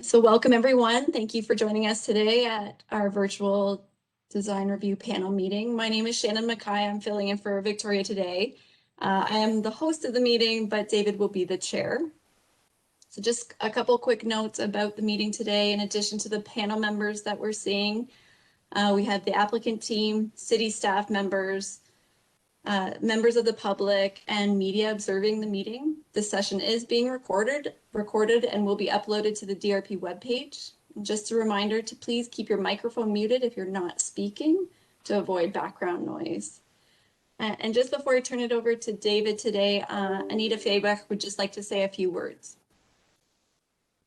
So welcome everyone. Thank you for joining us today at our virtual design review panel meeting. My name is Shannon Mackay. I'm filling in for Victoria today. I am the host of the meeting, but David will be the chair. So just a couple quick notes about the meeting today. In addition to the panel members that we're seeing, we have the applicant team, city staff members, members of the public, and media observing the meeting. This session is being recorded and will be uploaded to the DRP webpage. Just a reminder to please keep your microphone muted if you're not speaking to avoid background noise. And just before I turn it over to David today, Anita Fabach would just like to say a few words.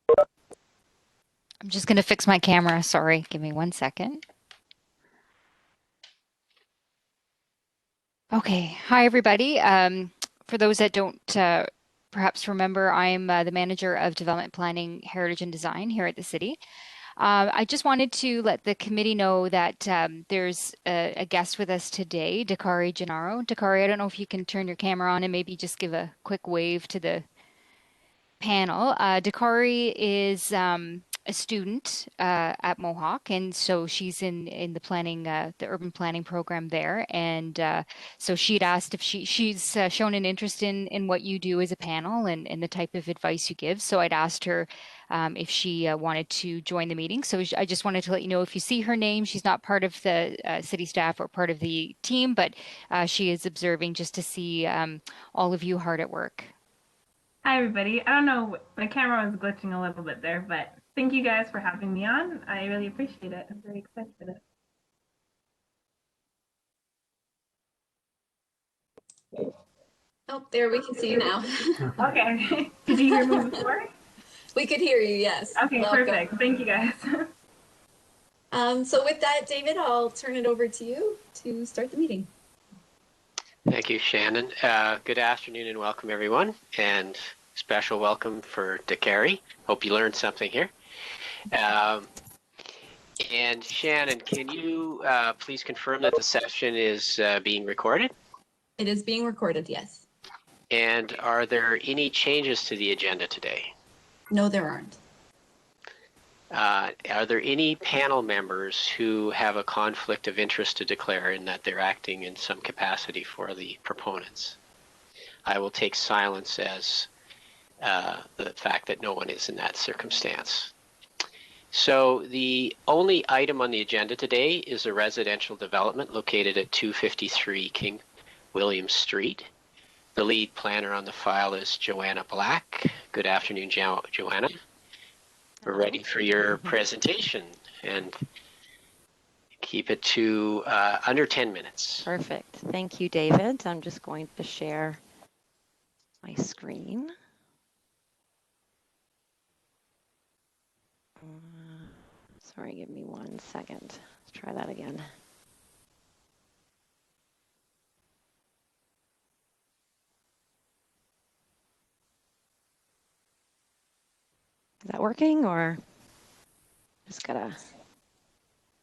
I'm just going to fix my camera. Sorry, give me 1 second. Okay, hi everybody. For those that don't perhaps remember, I'm the manager of development planning, heritage and design here at the city. I just wanted to let the committee know that there's a guest with us today, Dakari Gennaro. Dakari, I don't know if you can turn your camera on and maybe just give a quick wave to the panel. Dakari is a student at Mohawk, and so she's in the planning, the urban planning program there. And so she'd asked if she's shown an interest in what you do as a panel and the type of advice you give. So I'd asked her if she wanted to join the meeting. So I just wanted to let you know, if you see her name, she's not part of the city staff or part of the team, but she is observing just to see all of you hard at work. Hi, everybody. I don't know, my camera was glitching a little bit there, but thank you guys for having me on. I really appreciate it. I'm very excited for this. Oh, there, we can see you now. Okay. Did you hear me before? We could hear you, yes. Okay, welcome. Perfect. Thank you, guys. So with that, David, I'll turn it over to you to start the meeting. Thank you, Shannon. Good afternoon and welcome, everyone. And special welcome for Dakari. Hope you learned something here. And Shannon, can you please confirm that the session is being recorded? It is being recorded, yes. And are there any changes to the agenda today? No, there aren't. Are there any panel members who have a conflict of interest to declare in that they're acting in some capacity for the proponents? I will take silence as the fact that no one is in that circumstance. So the only item on the agenda today is a residential development located at 253 King William Street. The lead planner on the file is Joanna Black. Good afternoon, Joanna. We're ready for your presentation and keep it to under 10 minutes. Perfect. Thank you, David. I'm just going to share my screen. Sorry, give me 1 second. Let's try that again. Is that working, or just gotta?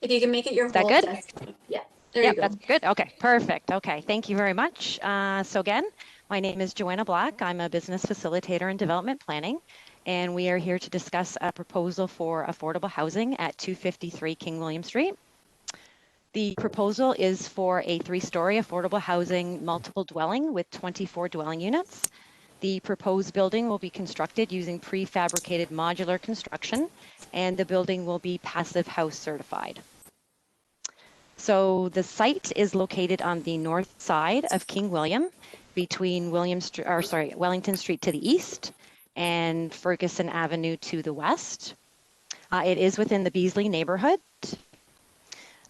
If you can make it your whole good? Desk. Yeah, there you go. That's good. Okay, perfect. Okay, thank you very much. So again, my name is Joanna Black. I'm a business facilitator in development planning, and we are here to discuss a proposal for affordable housing at 253 King William Street. The proposal is for a 3-story affordable housing multiple dwelling with 24 dwelling units. The proposed building will be constructed using prefabricated modular construction, and the building will be passive house certified. So the site is located on the north side of King William, between Wellington Street to the east and Ferguson Avenue to the west. It is within the Beasley neighborhood.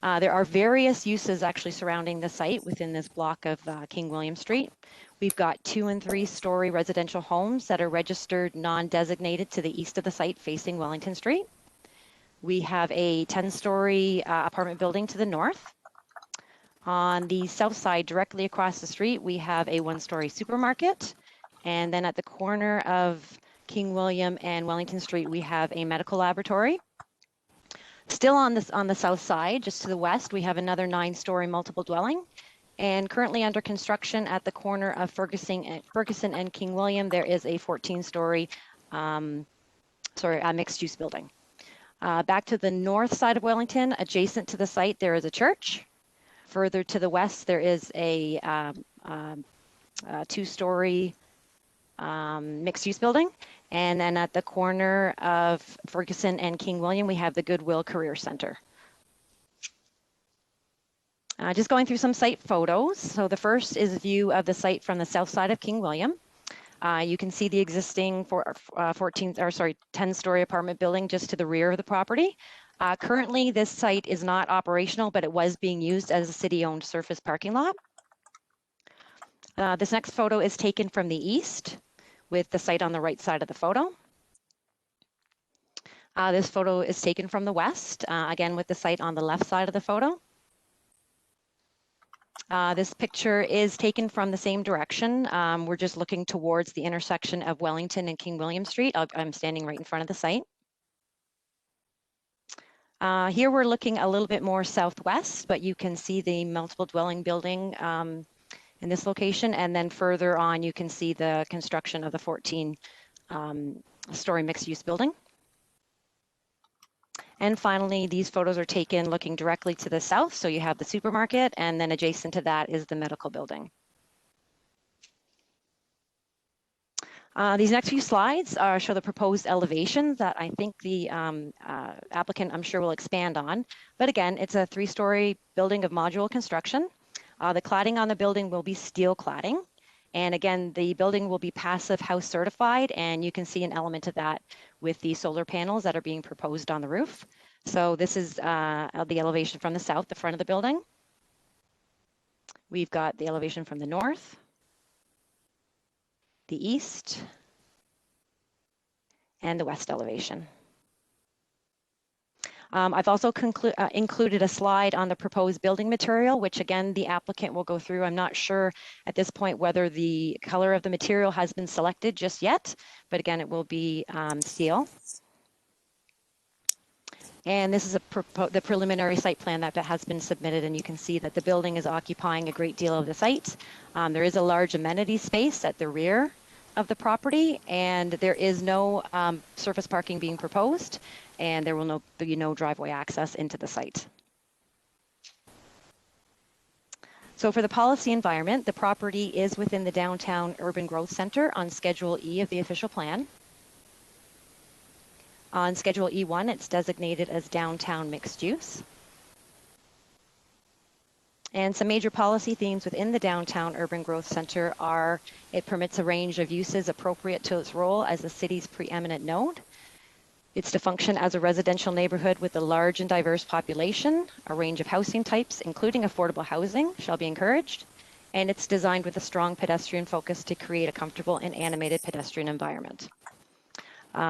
There are various uses actually surrounding the site within this block of King William Street. We've got 2- and 3-story residential homes that are registered non-designated to the east of the site facing Wellington Street. We have a 10-story apartment building to the north. On the south side, directly across the street, we have a 1-story supermarket. And then at the corner of King William and Wellington Street, we have a medical laboratory. Still on the south side, just to the west, we have another 9-story multiple dwelling. And currently under construction at the corner of Ferguson and King William, there is a 14-story mixed-use building. Back to the north side of Wellington, adjacent to the site, there is a church. Further to the west, there is a two-story mixed-use building. And then at the corner of Ferguson and King William, we have the Goodwill Career Center. Just going through some site photos. So the first is a view of the site from the south side of King William. You can see the existing 10-story apartment building just to the rear of the property. Currently, this site is not operational, but it was being used as a city-owned surface parking lot. This next photo is taken from the east, with the site on the right side of the photo. This photo is taken from the west, again with the site on the left side of the photo. This picture is taken from the same direction. We're just looking towards the intersection of Wellington and King William Street. I'm standing right in front of the site. Here we're looking a little bit more southwest, but you can see the multiple dwelling building in this location. And then further on, you can see the construction of the 14-story mixed-use building. And finally, these photos are taken looking directly to the south. So you have the supermarket, and then adjacent to that is the medical building. These next few slides show the proposed elevations that I think the applicant, I'm sure, will expand on. But again, it's a 3-story building of modular construction. The cladding on the building will be steel cladding. And again, the building will be passive house certified, and you can see an element of that with the solar panels that are being proposed on the roof. So this is the elevation from the south, the front of the building. We've got the elevation from the north, the east, and the west elevation. I've also included a slide on the proposed building material, which again, the applicant will go through. I'm not sure at this point whether the color of the material has been selected just yet, but again, it will be steel. And this is the preliminary site plan that has been submitted, and you can see that the building is occupying a great deal of the site. There is a large amenity space at the rear of the property, and there is no surface parking being proposed, and there will be no driveway access into the site. So for the policy environment, the property is within the downtown urban growth center on Schedule E of the official plan. On Schedule E1, it's designated as downtown mixed use. And some major policy themes within the downtown urban growth center are: it permits a range of uses appropriate to its role as the city's preeminent node. It's to function as a residential neighborhood with a large and diverse population. A range of housing types, including affordable housing, shall be encouraged. And it's designed with a strong pedestrian focus to create a comfortable and animated pedestrian environment.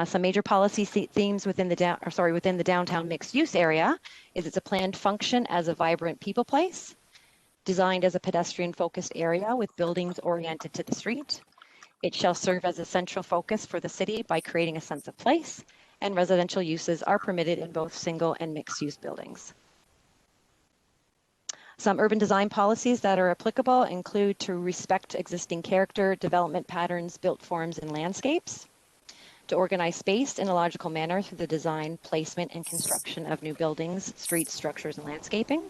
Some major policy themes within the downtown mixed use area is it's a planned function as a vibrant people place, designed as a pedestrian-focused area with buildings oriented to the street. It shall serve as a central focus for the city by creating a sense of place, and residential uses are permitted in both single and mixed-use buildings. Some urban design policies that are applicable include to respect existing character, development patterns, built forms, and landscapes, to organize space in a logical manner through the design, placement, and construction of new buildings, streets, structures, and landscaping,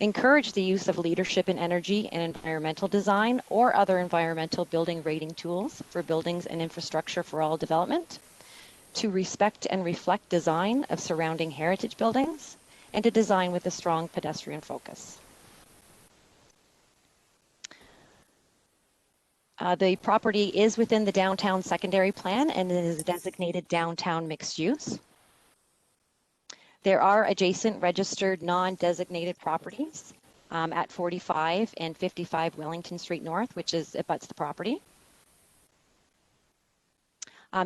encourage the use of leadership in energy and environmental design or other environmental building rating tools for buildings and infrastructure for all development, to respect and reflect design of surrounding heritage buildings, and to design with a strong pedestrian focus. The property is within the downtown secondary plan and it is designated downtown mixed use. There are adjacent registered non-designated properties at 45 and 55 Wellington Street North, which abuts the property.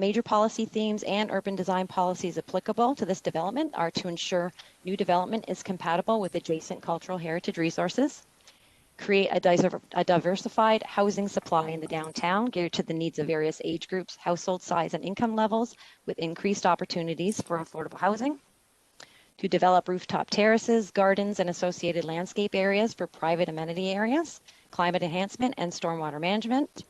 Major policy themes and urban design policies applicable to this development are to ensure new development is compatible with adjacent cultural heritage resources, create a diversified housing supply in the downtown geared to the needs of various age groups, household size, and income levels with increased opportunities for affordable housing, to develop rooftop terraces, gardens, and associated landscape areas for private amenity areas, climate enhancement, and stormwater management,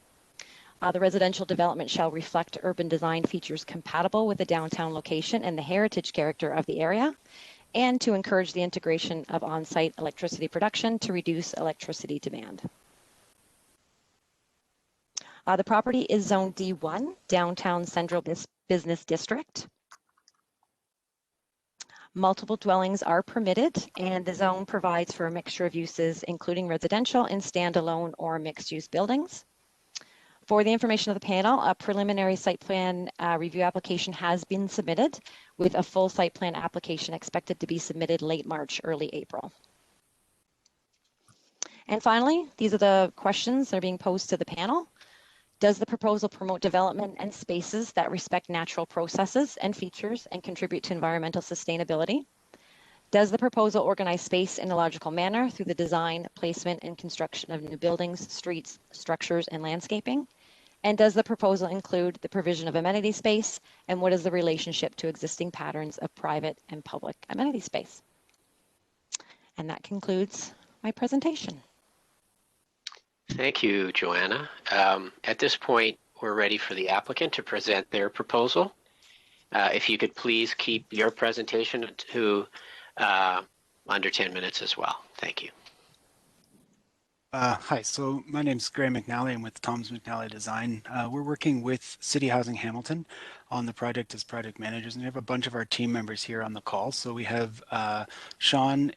The residential development shall reflect urban design features compatible with the downtown location and the heritage character of the area, and to encourage the integration of on-site electricity production to reduce electricity demand. The property is Zone D1, Downtown Central Business District. Multiple dwellings are permitted, and the zone provides for a mixture of uses, including residential and standalone or mixed-use buildings. For the information of the panel, a preliminary site plan review application has been submitted, with a full site plan application expected to be submitted late March, early April. And finally, these are the questions that are being posed to the panel. Does the proposal promote development and spaces that respect natural processes and features and contribute to environmental sustainability? Does the proposal organize space in a logical manner through the design, placement, and construction of new buildings, streets, structures, and landscaping? And does the proposal include the provision of amenity space? And what is the relationship to existing patterns of private and public amenity space? And that concludes my presentation. Thank you, Joanna. At this point, we're ready for the applicant to present their proposal. If you could please keep your presentation to under 10 minutes as well. Thank you. Hi, so my name is Graham McNally. I'm with Tom's McNally Design. We're working with City Housing Hamilton on the project as project managers, and we have a bunch of our team members here on the call. So we have Sean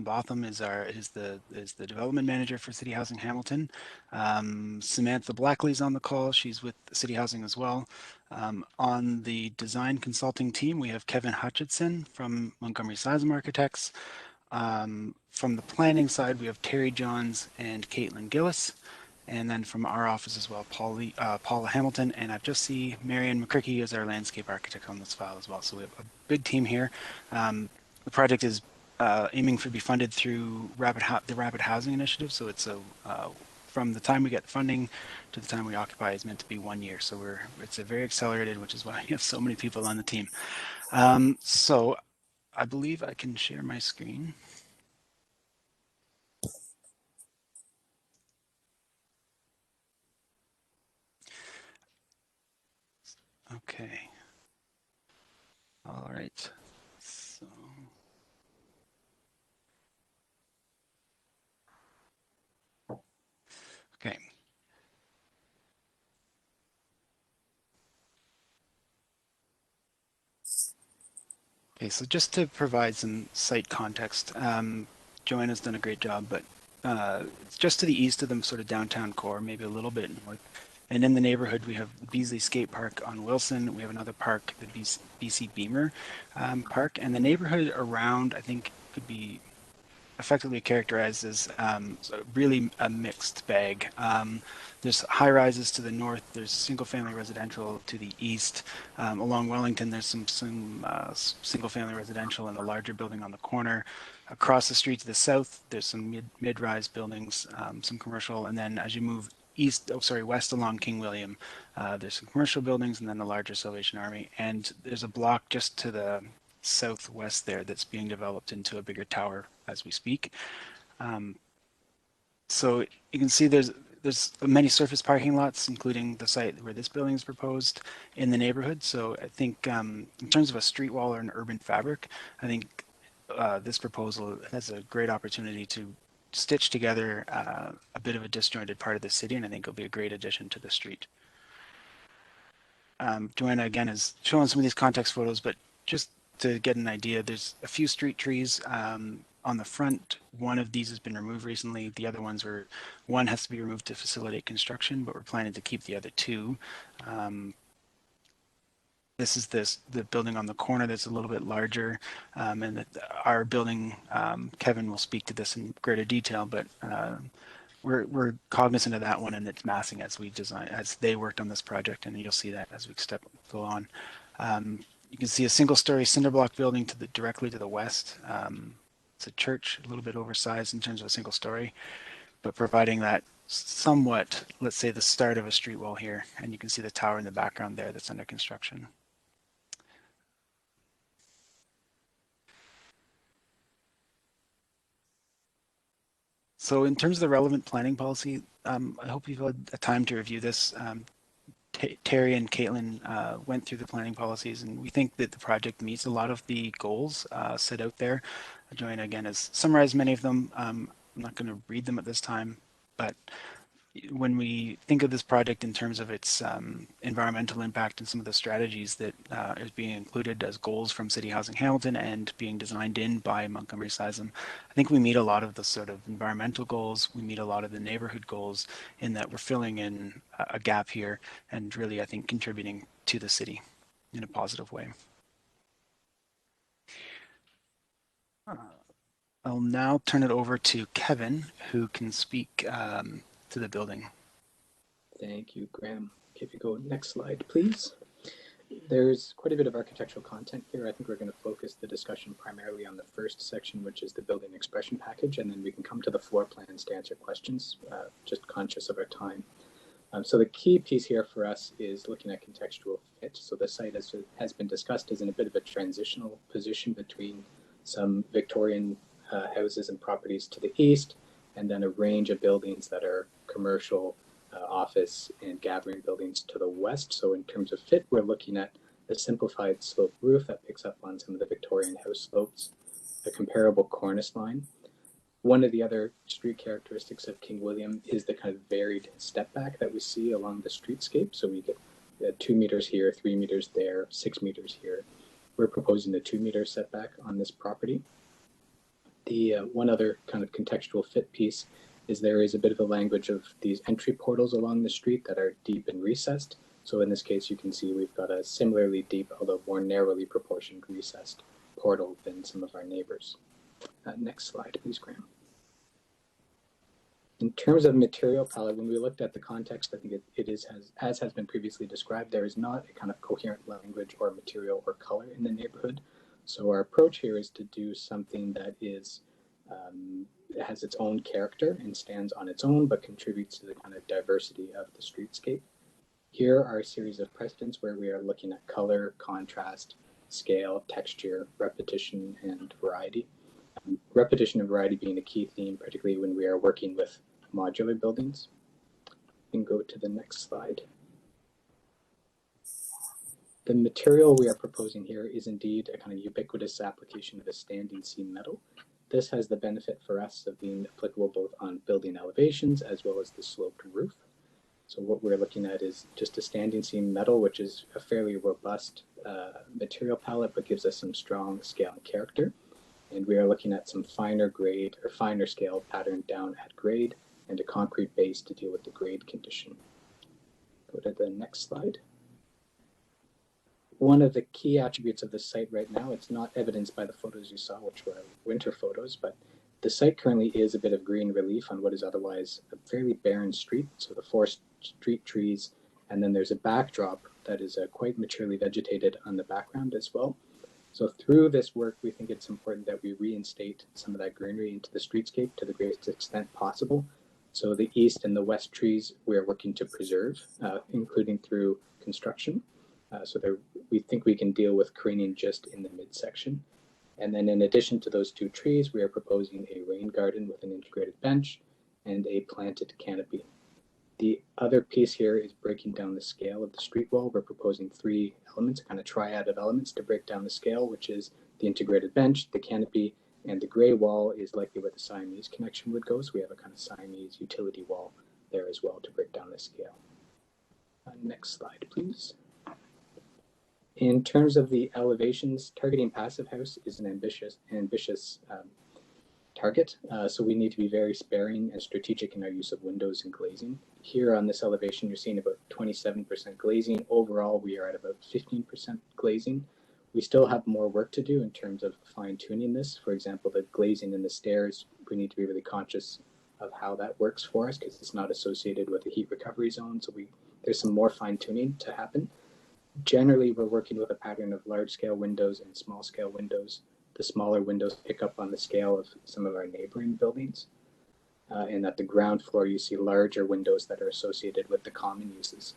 Botham is the development manager for City Housing Hamilton. Samantha Blackley's on the call. She's with City Housing as well. On the design consulting team, we have Kevin Hutchinson from Montgomery Seism Architects. From the planning side, we have Terry Johns and Caitlin Gillis. And then from our office as well, Paula Hamilton. And I just see Marion McCricky as our landscape architect on this file as well. So we have a big team here. The project is aiming to be funded through the Rapid Housing Initiative. So it's from the time we get funding to the time we occupy is meant to be 1 year. So it's a very accelerated, which is why we have so many people on the team. So I believe I can share my screen. Okay. All right. So. Okay. Okay, so just to provide some site context, Joanna's done a great job, but it's just to the east of the sort of downtown core, maybe a little bit north. And in the neighborhood, we have the Beasley Skate Park on Wilson. We have another park, the BC Beamer Park. And the neighborhood around, I think, could be effectively characterized as really a mixed bag. There's high rises to the north. There's single family residential to the east. Along Wellington, there's some single family residential in the larger building on the corner. Across the street to the south, there's some mid-rise buildings, some commercial. And then as you move west along King William, there's some commercial buildings and then the larger Salvation Army. And there's a block just to the southwest there that's being developed into a bigger tower as we speak. So you can see there's many surface parking lots, including the site where this building is proposed in the neighborhood. So I think in terms of a street wall or an urban fabric, I think this proposal has a great opportunity to stitch together a bit of a disjointed part of the city, and I think it'll be a great addition to the street. Joanna again is showing some of these context photos, but just to get an idea, there's a few street trees on the front. One of these has been removed recently. The other ones one has to be removed to facilitate construction, but we're planning to keep the other two. This is the building on the corner that's a little bit larger, and our building, Kevin will speak to this in greater detail, but we're cognizant of that one and its massing as they worked on this project, and you'll see that as we go on. You can see a single-story cinder block building directly to the west. It's a church, a little bit oversized in terms of a single story, but providing that somewhat, let's say, the start of a street wall here, and you can see the tower in the background there that's under construction. So in terms of the relevant planning policy, I hope you've had a time to review this. Terry and Caitlin went through the planning policies, and we think that the project meets a lot of the goals set out there. Joanna, again, has summarized many of them. I'm not going to read them at this time, but when we think of this project in terms of its environmental impact and some of the strategies that is being included as goals from City Housing Hamilton and being designed in by Montgomery Sisam, I think we meet a lot of the sort of environmental goals. We meet a lot of the neighborhood goals in that we're filling in a gap here and really, I think, contributing to the city in a positive way. I'll now turn it over to Kevin, who can speak to the building. Thank you, Graham. Okay, if you go next slide, please. There's quite a bit of architectural content here. I think we're going to focus the discussion primarily on the first section, which is the building expression package, and then we can come to the floor plans to answer questions, just conscious of our time. So the key piece here for us is looking at contextual fit. So the site, as has been discussed, is in a bit of a transitional position between some Victorian houses and properties to the east, and then a range of buildings that are commercial, office and gathering buildings to the west. So in terms of fit, we're looking at a simplified slope roof that picks up on some of the Victorian house slopes, a comparable cornice line. One of the other street characteristics of King William is the kind of varied step back that we see along the streetscape. So we get 2 meters here, 3 meters there, 6 meters here. We're proposing the 2 meter setback on this property. The one other kind of contextual fit piece is there is a bit of a language of these entry portals along the street that are deep and recessed. So in this case, you can see we've got a similarly deep, although more narrowly proportioned recessed portal than some of our neighbors. Next slide, please, Graham. In terms of material palette, when we looked at the context, I think it is, as has been previously described, there is not a kind of coherent language or material or color in the neighborhood. So our approach here is to do something that is has its own character and stands on its own, but contributes to the kind of diversity of the streetscape. Here are a series of precedents where we are looking at color, contrast, scale, texture, repetition, and variety. Repetition and variety being a key theme, particularly when we are working with modular buildings. You can go to the next slide. The material we are proposing here is indeed a kind of ubiquitous application of a standing seam metal. This has the benefit for us of being applicable both on building elevations as well as the sloped roof. So what we're looking at is just a standing seam metal, which is a fairly robust material palette, but gives us some strong scale and character. And we are looking at some finer grade or finer scale pattern down at grade and a concrete base to deal with the grade condition. Go to the next slide. One of the key attributes of the site right now, it's not evidenced by the photos you saw, which were winter photos, but the site currently is a bit of green relief on what is otherwise a fairly barren street. So the forest street trees, and then there's a backdrop that is quite maturely vegetated on the background as well. So through this work, we think it's important that we reinstate some of that greenery into the streetscape to the greatest extent possible. So the east and the west trees we are working to preserve, including through construction. So there, we think we can deal with careening just in the midsection. And then in addition to those two trees, we are proposing a rain garden with an integrated bench and a planted canopy. The other piece here is breaking down the scale of the street wall. We're proposing 3 elements, a kind of triad of elements to break down the scale, which is the integrated bench, the canopy, and the gray wall is likely where the Siamese connection would go. So we have a kind of Siamese utility wall there as well to break down the scale. Next slide, please. In terms of the elevations, targeting passive house is an ambitious target. So we need to be very sparing and strategic in our use of windows and glazing. Here on this elevation, you're seeing about 27% glazing. Overall, we are at about 15% glazing. We still have more work to do in terms of fine tuning this. For example, the glazing in the stairs, we need to be really conscious of how that works for us because it's not associated with a heat recovery zone. So there's some more fine tuning to happen. Generally, we're working with a pattern of large scale windows and small scale windows. The smaller windows pick up on the scale of some of our neighboring buildings. And at the ground floor, you see larger windows that are associated with the common uses.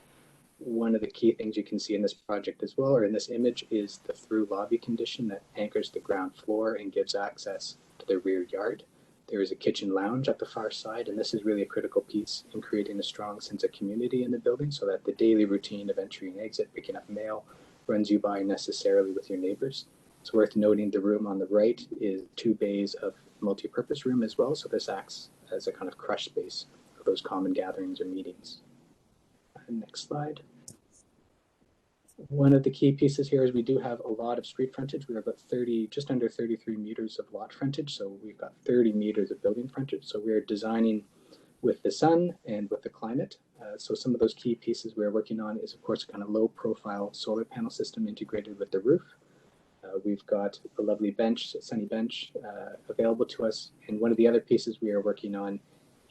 One of the key things you can see in this project as well, or in this image, is the through lobby condition that anchors the ground floor and gives access to the rear yard. There is a kitchen lounge at the far side, and this is really a critical piece in creating a strong sense of community in the building so that the daily routine of entry and exit, picking up mail, runs you by necessarily with your neighbors. It's worth noting the room on the right is 2 bays of multi-purpose room as well, so this acts as a kind of crush space for those common gatherings or meetings. Next slide. One of the key pieces here is we do have a lot of street frontage. We're about just under 33 meters of lot frontage. So we've got 30 meters of building frontage. So we're designing with the sun and with the climate. So some of those key pieces we're working on is, of course, a kind of low profile solar panel system integrated with the roof. We've got a lovely bench, a sunny bench available to us. And one of the other pieces we are working on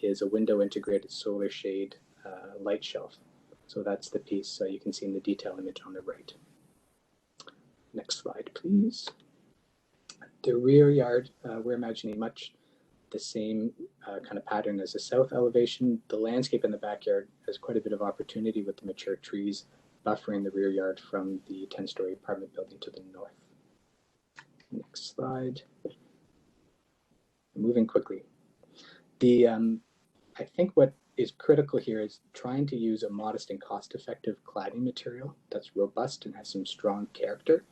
is a window integrated solar shade light shelf. So that's the piece you can see in the detail image on the right. Next slide, please. The rear yard, we're imagining much the same kind of pattern as the south elevation. The landscape in the backyard has quite a bit of opportunity with the mature trees buffering the rear yard from the 10-story apartment building to the north. Next slide. Moving quickly. I think what is critical here is trying to use a modest and cost-effective cladding material that's robust and has some strong character.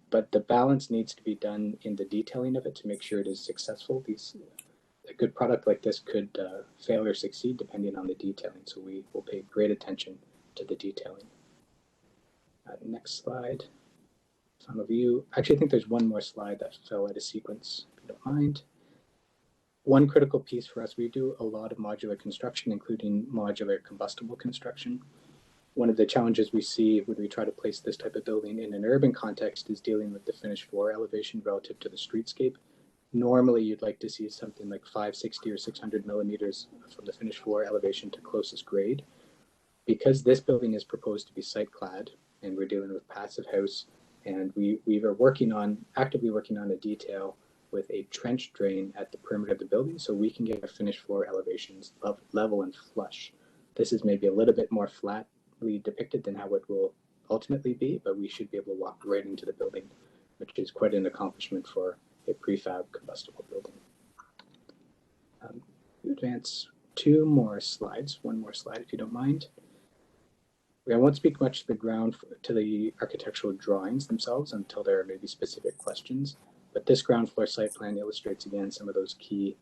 But the balance needs to be done in the detailing of it to make sure it is successful. A good product like this could fail or succeed depending on the detailing. So we will pay great attention to the detailing. Next slide. Final view. Actually, I think there's one more slide that fell out of sequence, if you don't mind. One critical piece for us, we do a lot of modular construction, including modular combustible construction. One of the challenges we see when we try to place this type of building in an urban context is dealing with the finished floor elevation relative to the streetscape. Normally, you'd like to see something like 560 or 600 millimeters from the finished floor elevation to closest grade. Because this building is proposed to be site clad, and we're dealing with passive house, and we are actively working on a detail with a trench drain at the perimeter of the building so we can get our finished floor elevations level and flush. This is maybe a little bit more flatly depicted than how it will ultimately be, but we should be able to walk right into the building, which is quite an accomplishment for a prefab combustible building. Advance 2 more slides, one more slide if you don't mind. I won't speak much to the architectural drawings themselves until there are maybe specific questions. But this ground floor site plan illustrates again some of those key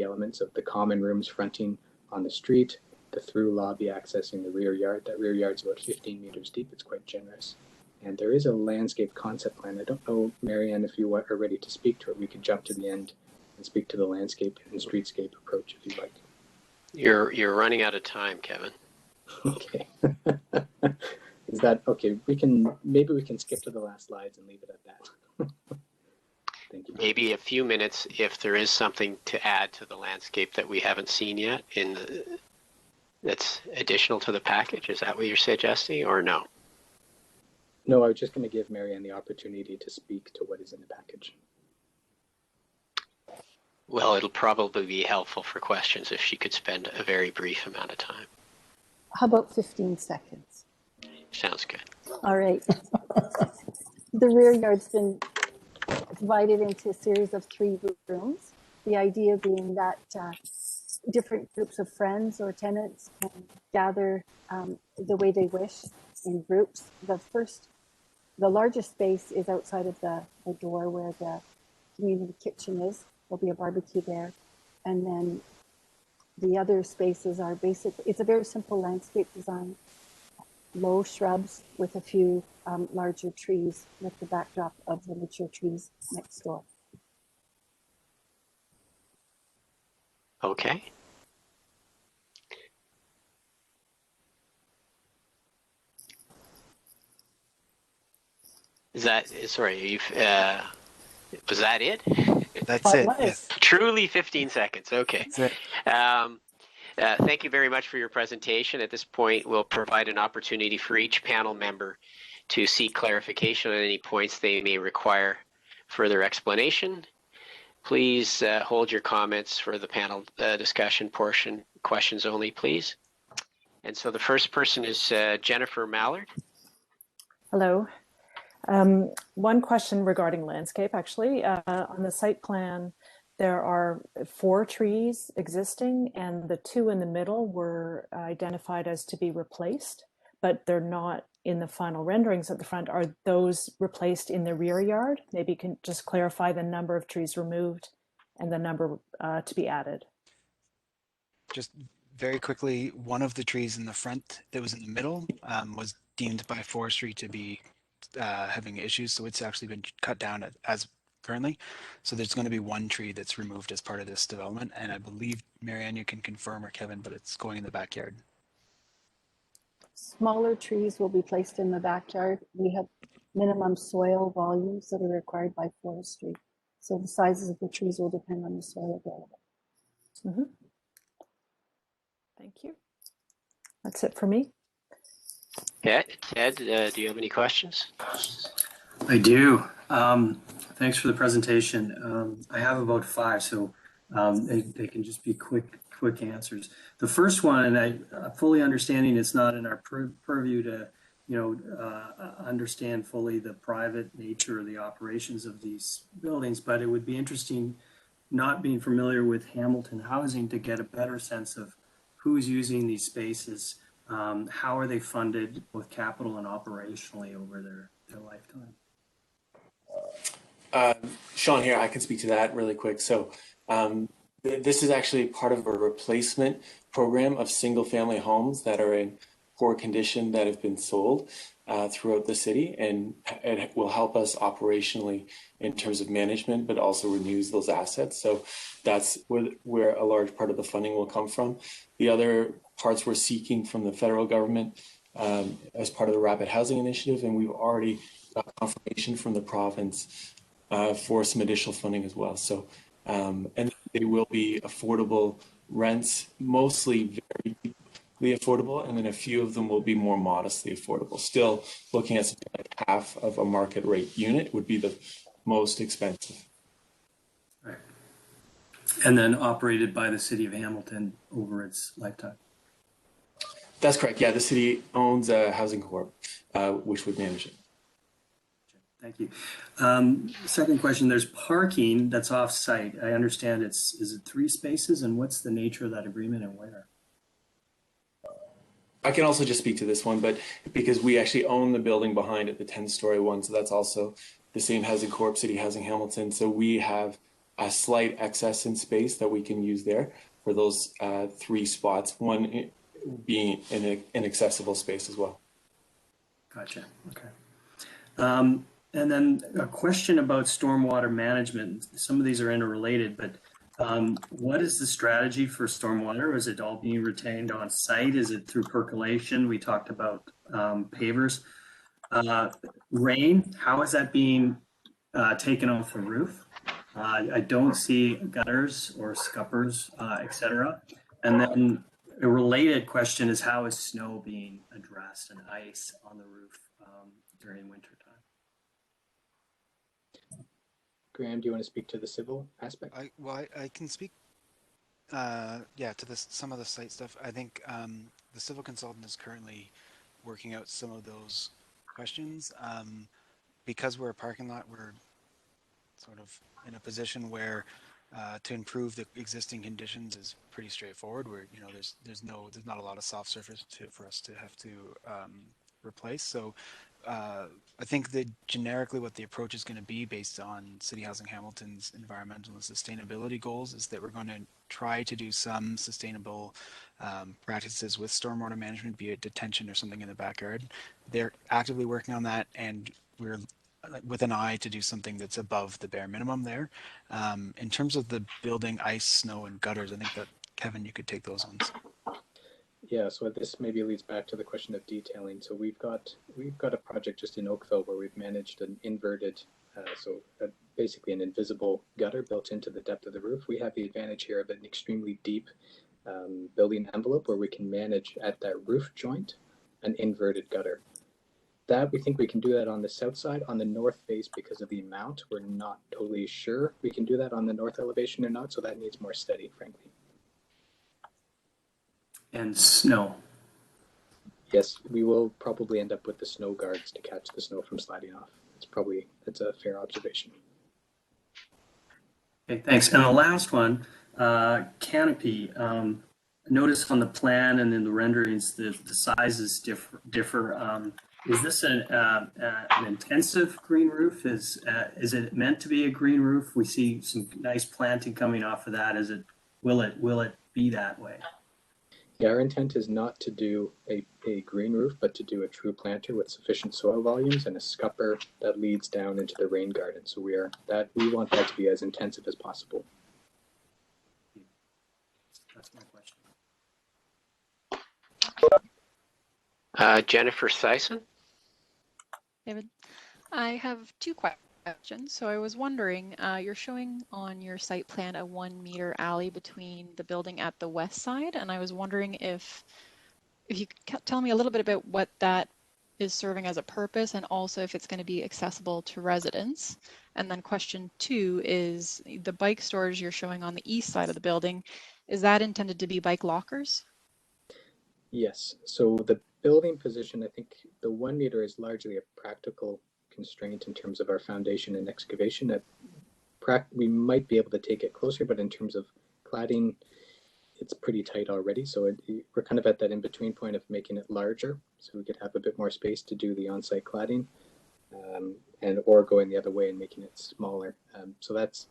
elements of the common rooms fronting on the street, the through lobby accessing the rear yard. That rear yard's about 15 meters deep. It's quite generous. And there is a landscape concept plan. I don't know, Marianne, if you are ready to speak to it. We could jump to the end and speak to the landscape and streetscape approach if you'd like. You're running out of time, Kevin. Okay. Is that okay? Maybe we can skip to the last slides and leave it at that. Thank you. Maybe a few minutes if there is something to add to the landscape that we haven't seen yet that's additional to the package. Is that what you're suggesting or no? No, I was just going to give Marianne the opportunity to speak to what is in the package. Well, it'll probably be helpful for questions if she could spend a very brief amount of time. How about 15 seconds? Sounds good. All right. The rear yard's been divided into a series of 3 rooms. The idea being that different groups of friends or tenants can gather the way they wish in groups. The largest space is outside of the door where the community kitchen is. There'll be a barbecue there. And then the other spaces are basically, it's a very simple landscape design. Low shrubs with a few larger trees with the backdrop of the mature trees next door. Okay. Was that it? That's it. Nice. Yes. Truly 15 seconds. Okay. That's it. Thank you very much for your presentation. At this point, we'll provide an opportunity for each panel member to seek clarification on any points they may require further explanation. Please hold your comments for the panel discussion portion. Questions only, please. And so the first person is Jennifer Mallard. Hello. One question regarding landscape, actually. On the site plan, There are 4 trees existing, and the 2 in the middle were identified as to be replaced, but they're not in the final renderings at the front. Are those replaced in the rear yard? Maybe you can just clarify the number of trees removed and the number to be added. Just very quickly, one of the trees in the front that was in the middle was deemed by forestry to be having issues, so it's actually been cut down as currently. So there's going to be 1 tree that's removed as part of this development, and I believe, Marianne, you can confirm, or Kevin, but it's going in the backyard. Smaller trees will be placed in the backyard. We have minimum soil volumes that are required by forestry. So the sizes of the trees will depend on the soil available. Mm-hmm. Thank you. That's it for me. Ted, do you have any questions? I do. Thanks for the presentation. I have about 5, so they can just be quick answers. The first one, and I fully understanding it's not in our purview to, understand fully the private nature of the operations of these buildings, but it would be interesting, not being familiar with Hamilton housing, to get a better sense of who's using these spaces, how are they funded, both capital and operationally, over their lifetime. Sean here, I can speak to that really quick. So this is actually part of a replacement program of single family homes that are in poor condition that have been sold throughout the city, and it will help us operationally in terms of management, but also renews those assets. So that's where a large part of the funding will come from. The other parts we're seeking from the federal government as part of the Rapid Housing Initiative, and we've already got confirmation from the province for some additional funding as well. So, and they will be affordable rents, mostly very deeply affordable, and then a few of them will be more modestly affordable. Still looking at something like half of a market rate unit would be the most expensive. Right. And then operated by the city of Hamilton over its lifetime. That's correct. Yeah, the city owns a housing corp, which would manage it. Thank you. Second question, there's parking that's off-site. I understand is it 3 spaces, and what's the nature of that agreement and where? I can also just speak to this one, but because we actually own the building behind it, the 10-story one, so that's also the same housing corp, City Housing Hamilton. So we have a slight excess in space that we can use there for those 3 spots, one being an inaccessible space as well. Gotcha. Okay. And then a question about stormwater management. Some of these are interrelated, but what is the strategy for stormwater? Is it all being retained on site? Is it through percolation? We talked about pavers. Rain, how is that being taken off the roof? I don't see gutters or scuppers, etc. And then a related question is, how is snow being addressed and ice on the roof during winter time? Graham, do you want to speak to the civil aspect? I can speak, to some of the site stuff. I think the civil consultant is currently working out some of those questions. Because we're a parking lot, we're sort of in a position where to improve the existing conditions is pretty straightforward. Where there's not a lot of soft surface for us to have to replace. So I think that generically what the approach is going to be, based on City Housing Hamilton's environmental and sustainability goals, is that we're going to try to do some sustainable practices with stormwater management, be it detention or something in the backyard. They're actively working on that, and we're with an eye to do something that's above the bare minimum there. In terms of the building, ice, snow, and gutters, I think that, Kevin, you could take those ones. Yeah, so this maybe leads back to the question of detailing. So we've got a project just in Oakville where we've managed an inverted, basically an invisible gutter built into the depth of the roof. We have the advantage here of an extremely deep building envelope where we can manage at that roof joint an inverted gutter. That we think we can do that on the south side. On the north face, because of the amount, we're not totally sure we can do that on the north elevation or not. So that needs more study, frankly. And snow. Yes, we will probably end up with the snow guards to catch the snow from sliding off. That's a fair observation. Okay, thanks. And the last one, canopy. Notice on the plan and in the renderings the sizes differ. Is this an intensive green roof? Is it meant to be a green roof? We see some nice planting coming off of that. Will it be that way? Yeah, our intent is not to do a green roof, but to do a true planter with sufficient soil volumes and a scupper that leads down into the rain garden. So we want that to be as intensive as possible. That's my question. Jennifer Sison. David, I have two questions. So I was wondering, you're showing on your site plan a 1 meter alley between the building at the west side, and I was wondering if you could tell me a little bit about what that is serving as a purpose, and also if it's going to be accessible to residents. And then question 2 is the bike storage you're showing on the east side of the building, is that intended to be bike lockers? Yes. So the building position, I think the 1 meter is largely a practical constraint in terms of our foundation and excavation. We might be able to take it closer, but in terms of cladding, it's pretty tight already. So we're kind of at that in-between point of making it larger, so we could have a bit more space to do the on-site cladding, or going the other way and making it smaller. So that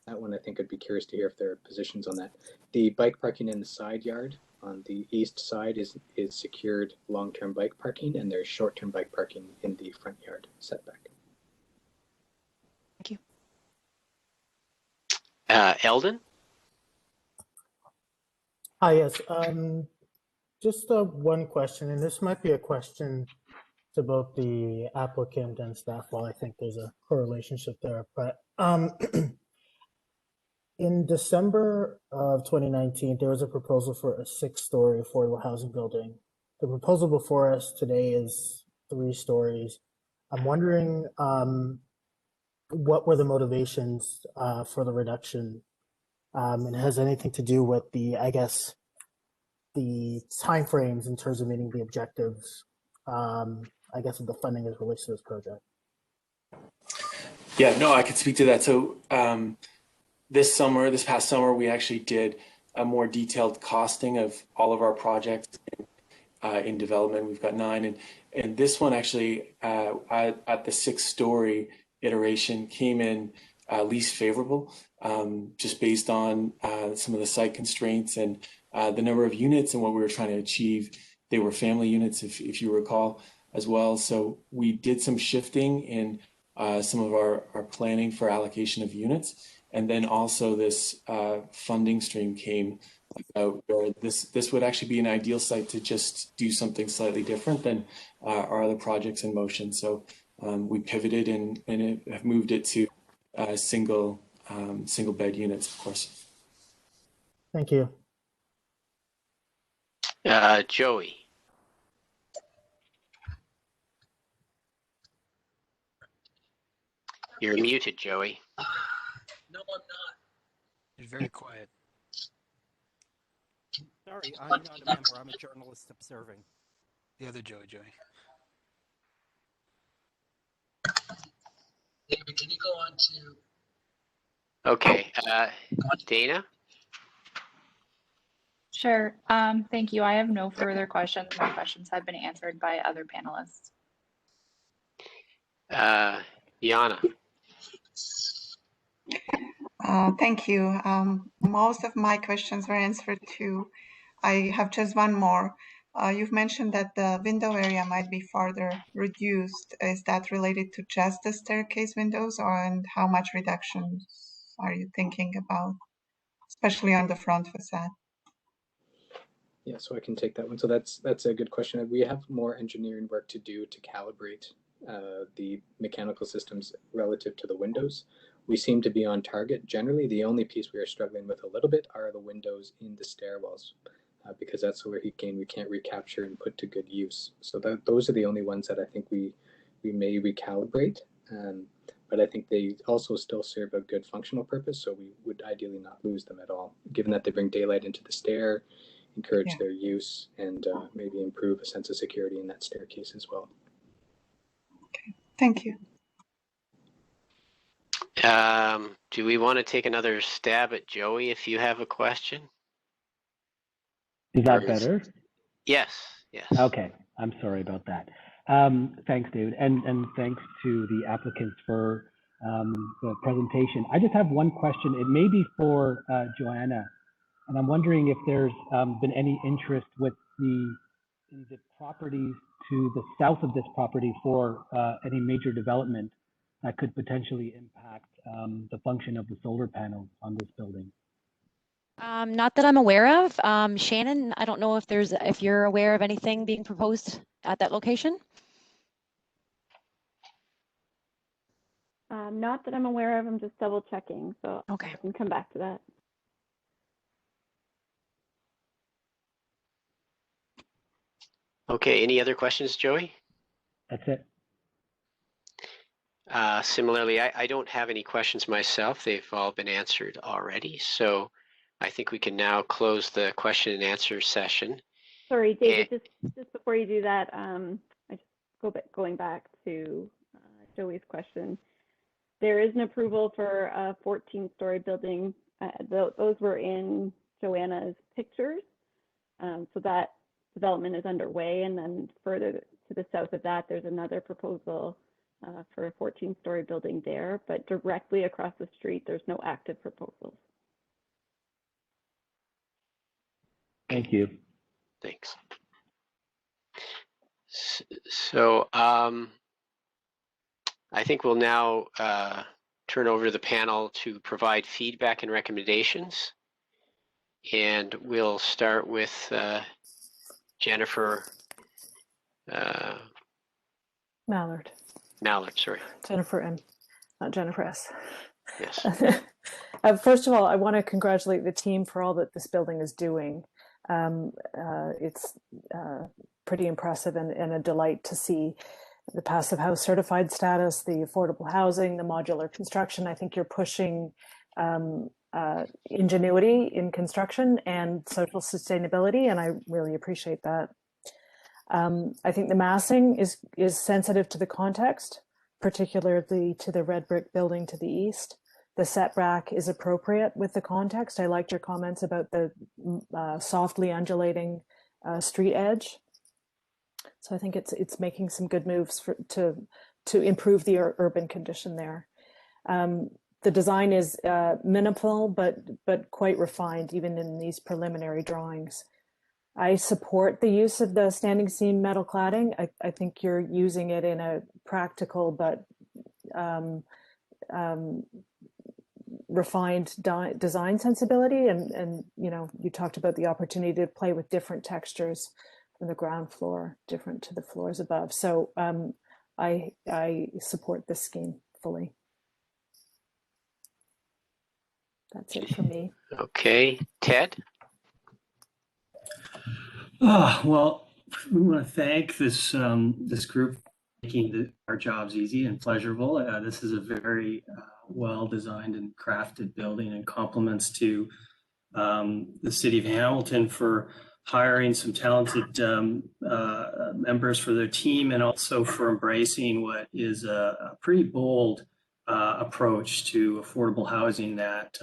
one I think I'd be curious to hear if there are positions on that. The bike parking in the side yard on the east side is secured long-term bike parking, and there's short-term bike parking in the front yard setback. Thank you. Eldon? Hi, yes. Just one question, and this might be a question to both the applicant and staff. Well, I think there's a correlationship there, but in December of 2019, there was a proposal for a 6-story affordable housing building. The proposal before us today is 3 stories. I'm wondering what were the motivations for the reduction, and it has anything to do with the timeframes in terms of meeting the objectives, I guess, of the funding as relates to this project. Yeah, no, I could speak to that. So this past summer, we actually did a more detailed costing of all of our projects in development. We've got 9, and this one actually at the 6-story iteration came in least favorable, just based on some of the site constraints and the number of units and what we were trying to achieve. They were family units, if you recall, as well. So we did some shifting in some of our planning for allocation of units. And then also this funding stream came out where this would actually be an ideal site to just do something slightly different than our other projects in motion. So we pivoted and have moved it to single bed units, of course. Thank you. Joey. You're muted, Joey. No, I'm not. You're very quiet. Sorry, I'm not a member. I'm a journalist observing. The other Joey. David, can you go on to... Okay, Dana? Sure. Thank you. I have no further questions. My questions have been answered by other panelists. Yana? Thank you. Most of my questions were answered too. I have just one more. You've mentioned that the window area might be further reduced. Is that related to just the staircase windows, and how much reduction are you thinking about, especially on the front facade? Yeah, so I can take that one. So that's a good question. We have more engineering work to do to calibrate the mechanical systems relative to the windows. We seem to be on target. Generally, the only piece we are struggling with a little bit are the windows in the stairwells, because that's where heat gain we can't recapture and put to good use. So those are the only ones that I think we may recalibrate. But I think they also still serve a good functional purpose, so we would ideally not lose them at all, given that they bring daylight into the stair, encourage their use, and maybe improve a sense of security in that staircase as well. Okay, thank you. Do we want to take another stab at Joey if you have a question? Is that better? Yes, yes. Okay, I'm sorry about that. Thanks, David, and thanks to the applicants for the presentation. I just have one question. It may be for Joanna, and I'm wondering if there's been any interest with the properties to the south of this property for any major development that could potentially impact the function of the solar panels on this building. Not that I'm aware of. Shannon, I don't know if you're aware of anything being proposed at that location. Not that I'm aware of. I'm just double checking, so okay. I can come back to that. Okay, any other questions, Joey? That's it. Similarly, I don't have any questions myself. They've all been answered already. So I think we can now close the question and answer session. Sorry, David, just before you do that, I just going back to Joey's question. There is an approval for a 14-story building. Those were in Joanna's pictures. So that development is underway. And then further to the south of that, there's another proposal for a 14-story building there. But directly across the street, there's no active proposals. Thank you. Thanks. So I think we'll now turn over to the panel to provide feedback and recommendations. And we'll start with Jennifer Mallard. Mallard, sorry. Jennifer M, not Jennifer S. Yes. First of all, I want to congratulate the team for all that this building is doing. It's pretty impressive and a delight to see the Passive House certified status, the affordable housing, the modular construction. I think you're pushing ingenuity in construction and social sustainability, and I really appreciate that. I think the massing is sensitive to the context, particularly to the red brick building to the east. The setback is appropriate with the context. I liked your comments about the softly undulating street edge. So I think it's making some good moves to improve the urban condition there. The design is minimal, but quite refined, even in these preliminary drawings. I support the use of the standing seam metal cladding. I think you're using it in a practical but refined design sensibility, and you know, you talked about the opportunity to play with different textures from the ground floor, different to the floors above. So I support this scheme fully. That's it for me. Okay, Ted. Well, we want to thank this this group for making our jobs easy and pleasurable. This is a very well designed and crafted building, and compliments to the City of Hamilton for hiring some talented members for their team, and also for embracing what is a pretty bold approach to affordable housing that,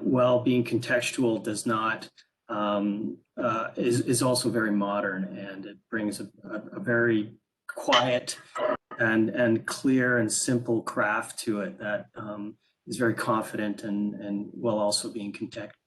while being contextual, does not is also very modern, and it brings a very quiet and clear and simple craft to it that is very confident and while also being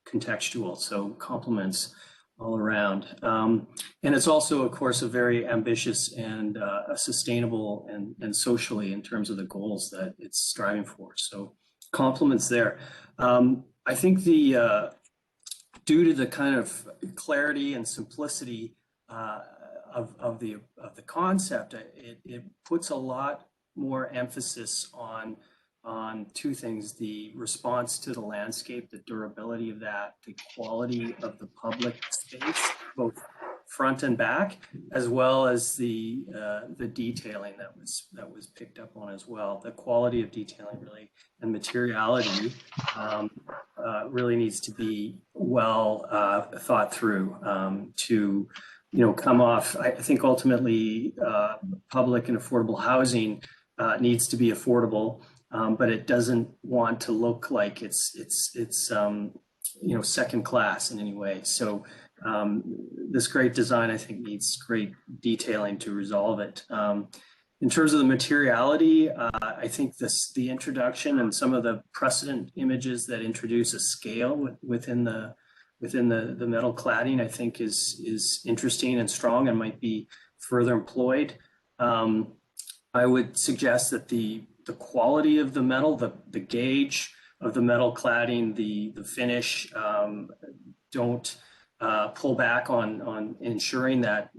contextual. So compliments all around. And it's also, of course, a very ambitious and sustainable and socially in terms of the goals that it's striving for. So compliments there. I think due to the kind of clarity and simplicity of the concept, it puts a lot more emphasis on two things: the response to the landscape, the durability of that, the quality of the public space, both front and back, as well as the detailing that was picked up on as well. The quality of detailing really and materiality really needs to be well thought through to, you know, come off. I think ultimately public and affordable housing needs to be affordable, but it doesn't want to look like it's second class in any way. So this great design, I think, needs great detailing to resolve it. In terms of the materiality, I think the introduction and some of the precedent images that introduce a scale within the metal cladding, I think is interesting and strong and might be further employed. I would suggest that the quality of the metal, the gauge of the metal cladding, the finish, don't pull back on ensuring that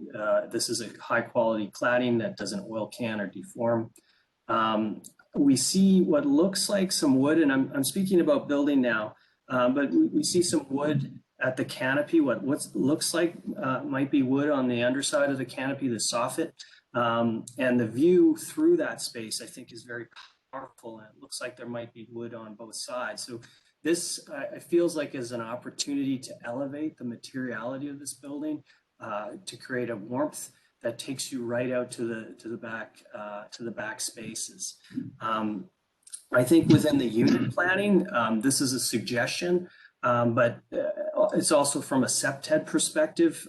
this is a high quality cladding that doesn't oil can or deform. We see what looks like some wood, and I'm speaking about building now, but we see some wood at the canopy, what looks like might be wood on the underside of the canopy, the soffit. And the view through that space, I think, is very powerful, and it looks like there might be wood on both sides. So this it feels like is an opportunity to elevate the materiality of this building, to create a warmth that takes you right out to the back spaces. I think within the unit planning, this is a suggestion, but it's also from a septed perspective.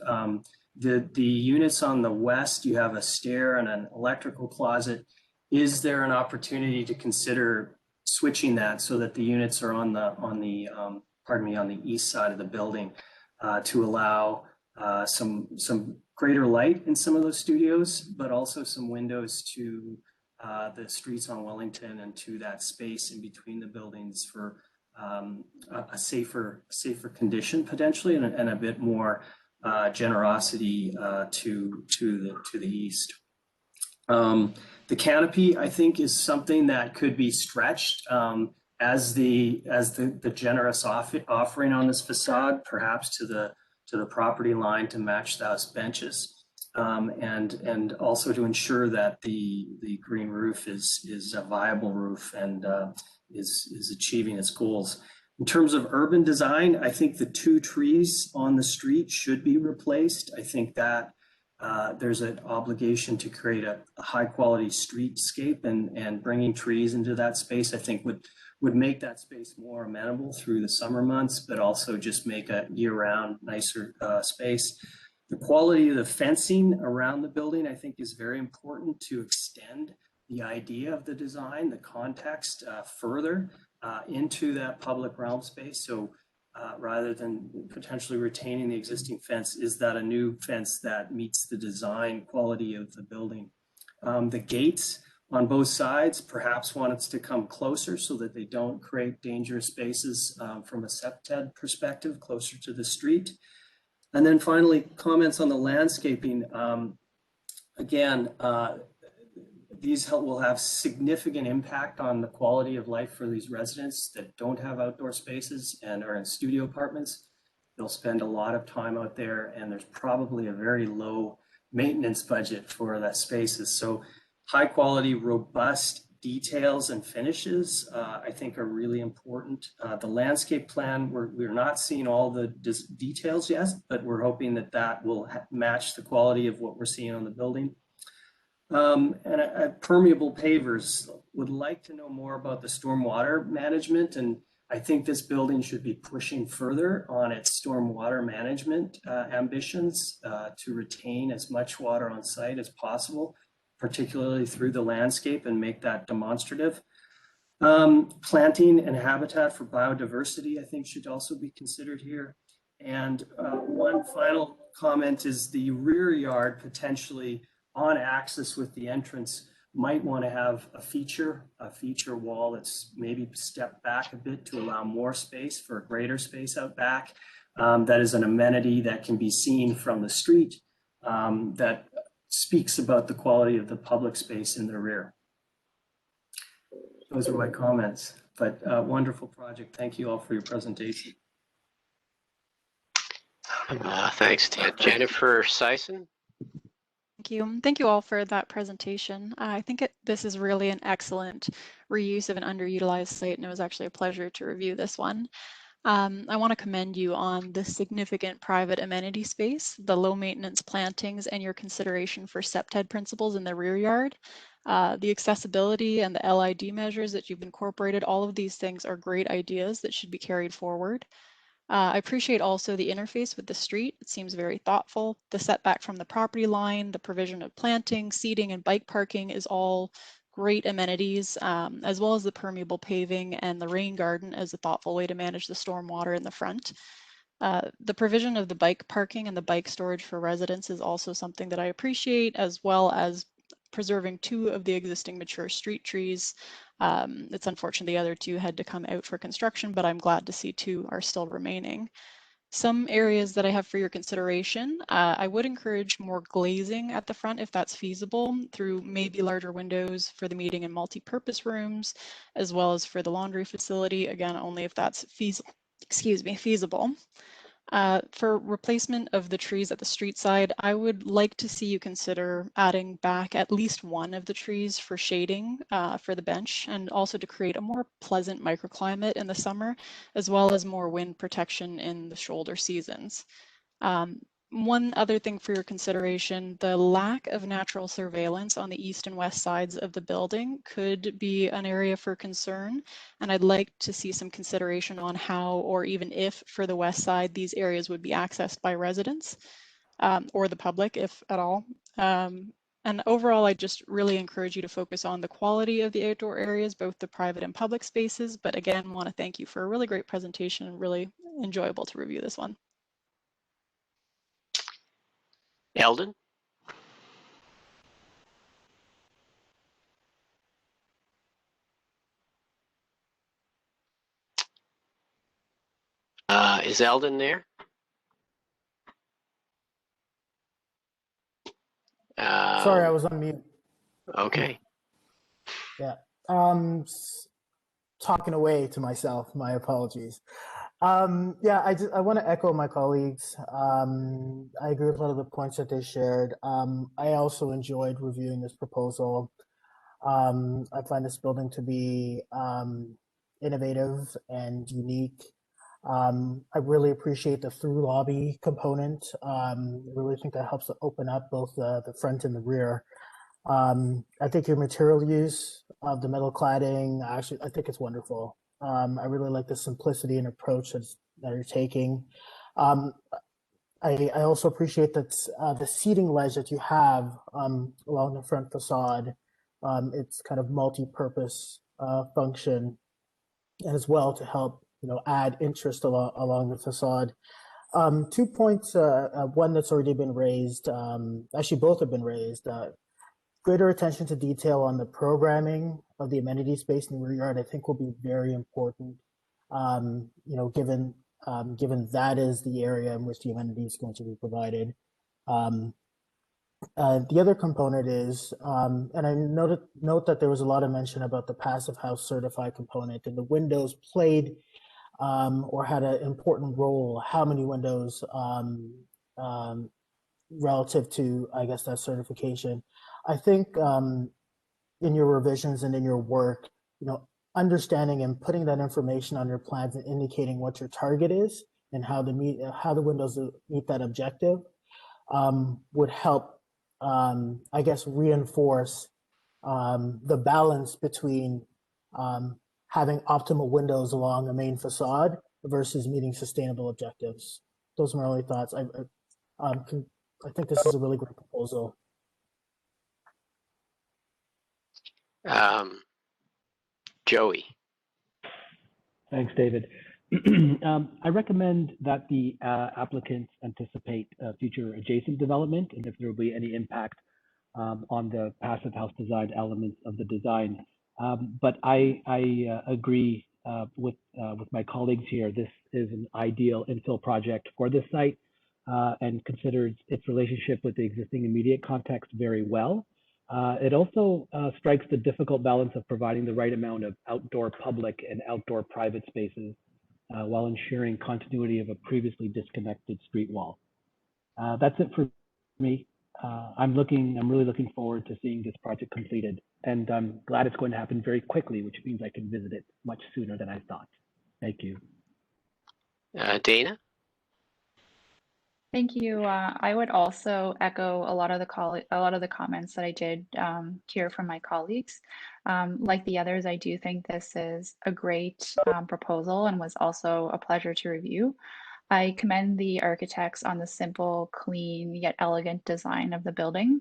The units on the west, you have a stair and an electrical closet. Is there an opportunity to consider switching that so that the units are on the east side of the building, to allow some greater light in some of those studios, but also some windows to the streets on Wellington and to that space in between the buildings for a safer condition potentially, and a bit more generosity to the east. The canopy, I think, is something that could be stretched as the generous offering on this facade, perhaps to the property line to match those benches, and also to ensure that the green roof is a viable roof and is achieving its goals. In terms of urban design, I think the 2 trees on the street should be replaced. I think that there's an obligation to create a high quality streetscape, and bringing trees into that space, I think would make that space more amenable through the summer months, but also just make a year-round nicer space. The quality of the fencing around the building, I think, is very important to extend the idea of the design, the context further into that public realm space. So rather than potentially retaining the existing fence, is that a new fence that meets the design quality of the building? The gates on both sides, perhaps want us to come closer so that they don't create dangerous spaces from a septed perspective, closer to the street. And then finally, comments on the landscaping. Again, these will have significant impact on the quality of life for these residents that don't have outdoor spaces and are in studio apartments. They'll spend a lot of time out there, and there's probably a very low maintenance budget for that spaces. So high quality, robust details and finishes, I think, are really important. The landscape plan, we're not seeing all the details yet, but we're hoping that that will match the quality of what we're seeing on the building. And permeable pavers, would like to know more about the stormwater management, and I think this building should be pushing further on its stormwater management ambitions to retain as much water on site as possible, particularly through the landscape, and make that demonstrative. Planting and habitat for biodiversity, I think, should also be considered here. And one final comment is the rear yard, potentially on axis with the entrance, might want to have a feature wall that's maybe stepped back a bit to allow more space for a greater space out back. That is an amenity that can be seen from the street, that speaks about the quality of the public space in the rear. Those are my comments, but wonderful project. Thank you all for your presentation. Thanks, Dan. Jennifer Sison. Thank you. Thank you all for that presentation. I think this is really an excellent reuse of an underutilized site, and it was actually a pleasure to review this one. I want to commend you on the significant private amenity space, the low maintenance plantings, and your consideration for septed principles in the rear yard. The accessibility and the LID measures that you've incorporated, all of these things are great ideas that should be carried forward. I appreciate also the interface with the street. It seems very thoughtful. The setback from the property line, the provision of planting, seating, and bike parking is all great amenities, as well as the permeable paving and the rain garden as a thoughtful way to manage the stormwater in the front. The provision of the bike parking and the bike storage for residents is also something that I appreciate, as well as preserving 2 of the existing mature street trees. It's unfortunate the other 2 had to come out for construction, but I'm glad to see 2 are still remaining. Some areas that I have for your consideration, I would encourage more glazing at the front if that's feasible, through maybe larger windows for the meeting and multi-purpose rooms, as well as for the laundry facility, again, only if that's feasible. For replacement of the trees at the street side, I would like to see you consider adding back at least 1 of the trees for shading for the bench, and also to create a more pleasant microclimate in the summer, as well as more wind protection in the shoulder seasons. One other thing for your consideration, the lack of natural surveillance on the east and west sides of the building could be an area for concern, and I'd like to see some consideration on how, or even if for the west side, these areas would be accessed by residents or the public, if at all. And overall, I just really encourage you to focus on the quality of the outdoor areas, both the private and public spaces. But again, want to thank you for a really great presentation and really enjoyable to review this one. Eldon? Is Eldon there? Sorry, I was on mute. Okay. Yeah. Talking away to myself. My apologies. Yeah, I want to echo my colleagues. I agree with a lot of the points that they shared. I also enjoyed reviewing this proposal. I find this building to be innovative and unique. I really appreciate the through lobby component. I really think that helps to open up both the front and the rear. I think your material use of the metal cladding, actually, I think it's wonderful. I really like the simplicity and approach that you're taking. I also appreciate that the seating ledge that you have along the front facade. It's kind of multi-purpose function as well to help add interest along the facade. 2 points, one that's already been raised, actually both have been raised. Greater attention to detail on the programming of the amenity space in the rear yard, I think will be very important, given that is the area in which the amenity is going to be provided. The other component is, and I note that there was a lot of mention about the passive house certified component, and the windows played or had an important role. How many windows relative to, I guess, that certification. I think in your revisions and in your work, understanding and putting that information on your plans and indicating what your target is and how the windows meet that objective would help, I guess, reinforce the balance between having optimal windows along a main facade versus meeting sustainable objectives. Those are my only thoughts. I think this is a really great proposal. Joey. Thanks, David. I recommend that the applicants anticipate future adjacent development and if there will be any impact on the passive house design elements of the design. But I agree with my colleagues here. This is an ideal infill project for this site and considers its relationship with the existing immediate context very well. It also strikes the difficult balance of providing the right amount of outdoor public and outdoor private spaces while ensuring continuity of a previously disconnected street wall. That's it for me. I'm really looking forward to seeing this project completed, and I'm glad it's going to happen very quickly, which means I can visit it much sooner than I thought. Thank you. Dana? Thank you. I would also echo a lot of the comments that I did hear from my colleagues. Like the others, I do think this is a great proposal and was also a pleasure to review. I commend the architects on the simple, clean, yet elegant design of the building,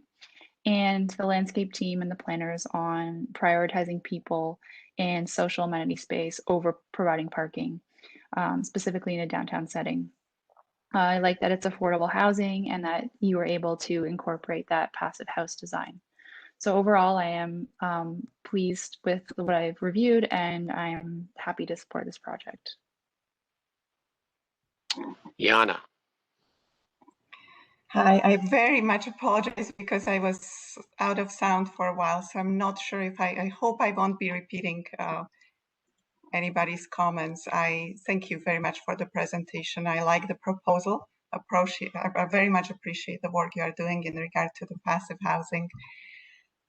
and the landscape team and the planners on prioritizing people and social amenity space over providing parking, specifically in a downtown setting. I like that it's affordable housing and that you were able to incorporate that passive house design. So overall, I am pleased with what I've reviewed, and I am happy to support this project. Yana. Hi, I very much apologize because I was out of sound for a while, so I'm not sure if I hope I won't be repeating anybody's comments. I thank you very much for the presentation. I like the proposal approach. I very much appreciate the work you are doing in regard to the passive housing.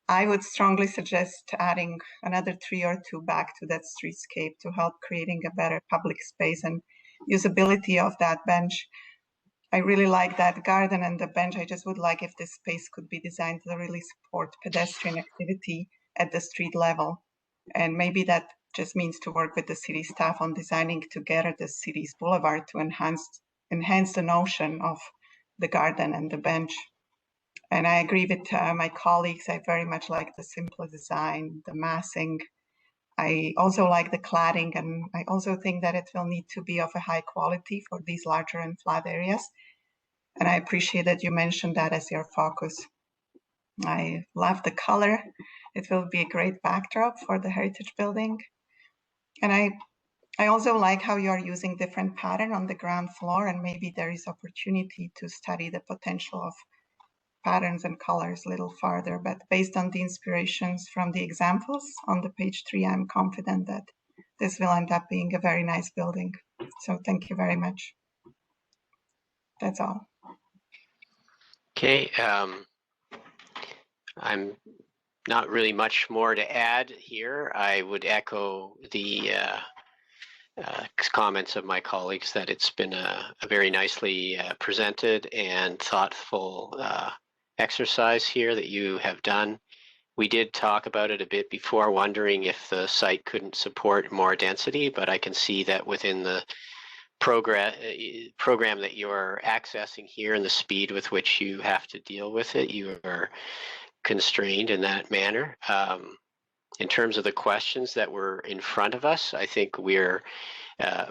I would strongly suggest adding another tree or two back to that streetscape to help creating a better public space and usability of that bench. I really like that garden and the bench. I just would like if this space could be designed to really support pedestrian activity at the street level. And maybe that just means to work with the city staff on designing together the city's boulevard to enhance the notion of the garden and the bench. And I agree with my colleagues. I very much like the simpler design, the massing. I also like the cladding, and I also think that it will need to be of a high quality for these larger and flat areas. And I appreciate that you mentioned that as your focus. I love the color. It will be a great backdrop for the heritage building. And I also like how you are using different pattern on the ground floor, and maybe there is opportunity to study the potential of patterns and colors a little farther. But based on the inspirations from the examples on the page 3, I'm confident that this will end up being a very nice building. So thank you very much. That's all. Okay, I'm not really much more to add here. I would echo the comments of my colleagues that it's been a very nicely presented and thoughtful exercise here that you have done. We did talk about it a bit before, wondering if the site couldn't support more density, but I can see that within the program that you're accessing here and the speed with which you have to deal with it, you are constrained in that manner. In terms of the questions that were in front of us, I think we're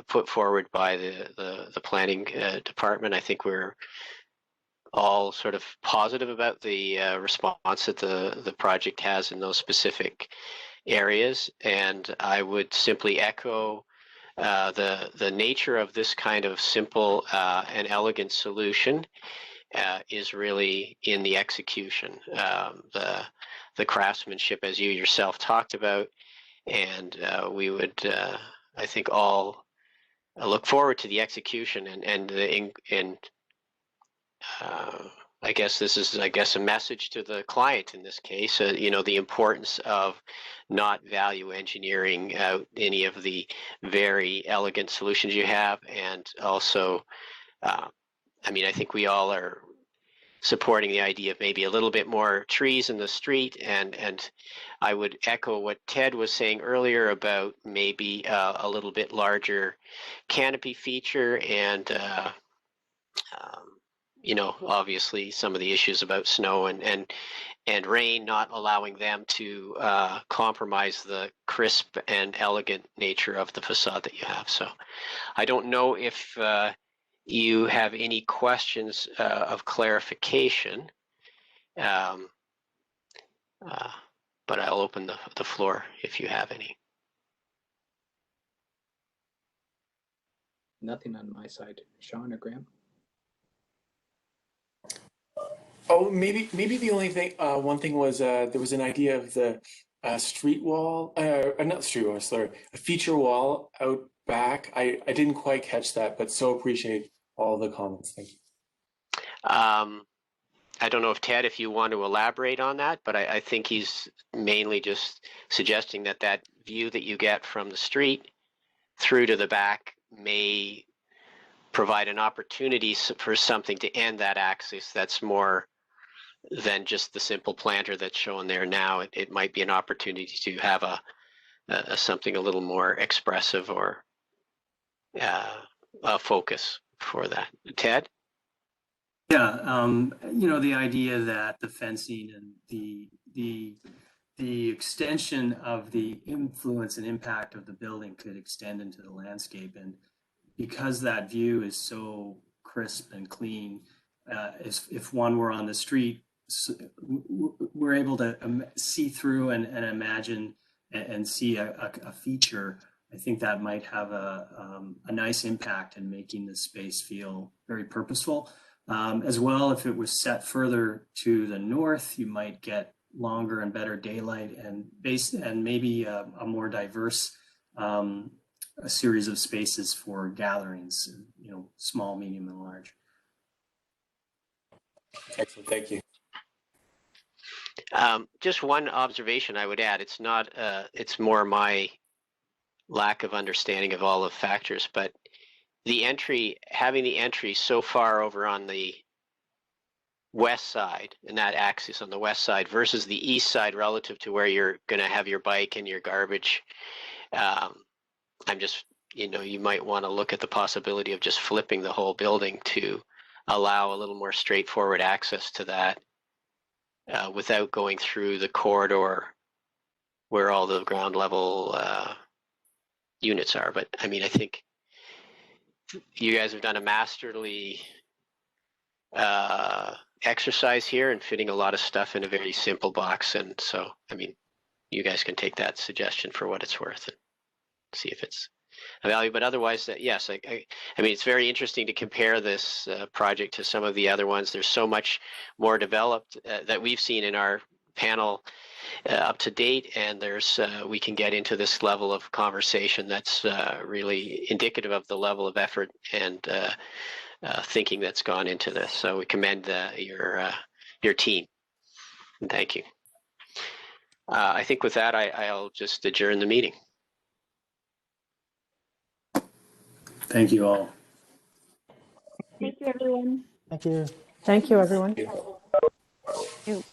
put forward by the planning department. I think we're all sort of positive about the response that the project has in those specific areas. And I would simply echo the nature of this kind of simple and elegant solution is really in the execution, the craftsmanship, as you yourself talked about. And we would, I think, all look forward to the execution and I guess this is, a message to the client in this case, you know, the importance of not value engineering out any of the very elegant solutions you have. And also, I mean, I think we all are supporting the idea of maybe a little bit more trees in the street. And I would echo what Ted was saying earlier about maybe a little bit larger canopy feature and, you know, obviously some of the issues about snow and rain not allowing them to compromise the crisp and elegant nature of the facade that you have. So I don't know if you have any questions of clarification, but I'll open the floor if you have any. Nothing on my side. Sean or Graham? Oh, maybe the only thing, one thing was there was an idea of the street wall, not street wall, sorry, a feature wall out back. I didn't quite catch that, but so appreciate all the comments. Thank you. I don't know if Ted, if you want to elaborate on that, but I think he's mainly just suggesting that that view that you get from the street through to the back may provide an opportunity for something to end that axis that's more than just the simple planter that's shown there now. It might be an opportunity to have a something a little more expressive or a focus for that. Ted? Yeah, you know, the idea that the fencing and the extension of the influence and impact of the building could extend into the landscape, and because that view is so crisp and clean, if one were on the street, we're able to see through and imagine and see a feature. I think that might have a nice impact in making the space feel very purposeful. As well, if it was set further to the north, you might get longer and better daylight and maybe a more diverse a series of spaces for gatherings, you know, small, medium, and large. Excellent, thank you. Just one observation I would add. It's not. It's more my lack of understanding of all the factors, but having the entry so far over on the west side, and that axis on the west side versus the east side relative to where you're going to have your bike and your garbage. I'm just, you know, you might want to look at the possibility of just flipping the whole building to allow a little more straightforward access to that without going through the corridor where all the ground level units are. But I mean, I think you guys have done a masterly exercise here and fitting a lot of stuff in a very simple box. And so, I mean, you guys can take that suggestion for what it's worth and see if it's a value. But otherwise, yes, I mean, it's very interesting to compare this project to some of the other ones. There's so much more developed that we've seen in our panel up to date, and there's we can get into this level of conversation that's really indicative of the level of effort and thinking that's gone into this. So we commend your team. And thank you. I think with that, I'll just adjourn the meeting. Thank you all. Thank you, everyone. Thank you. Thank you, everyone. Thank you. Ew.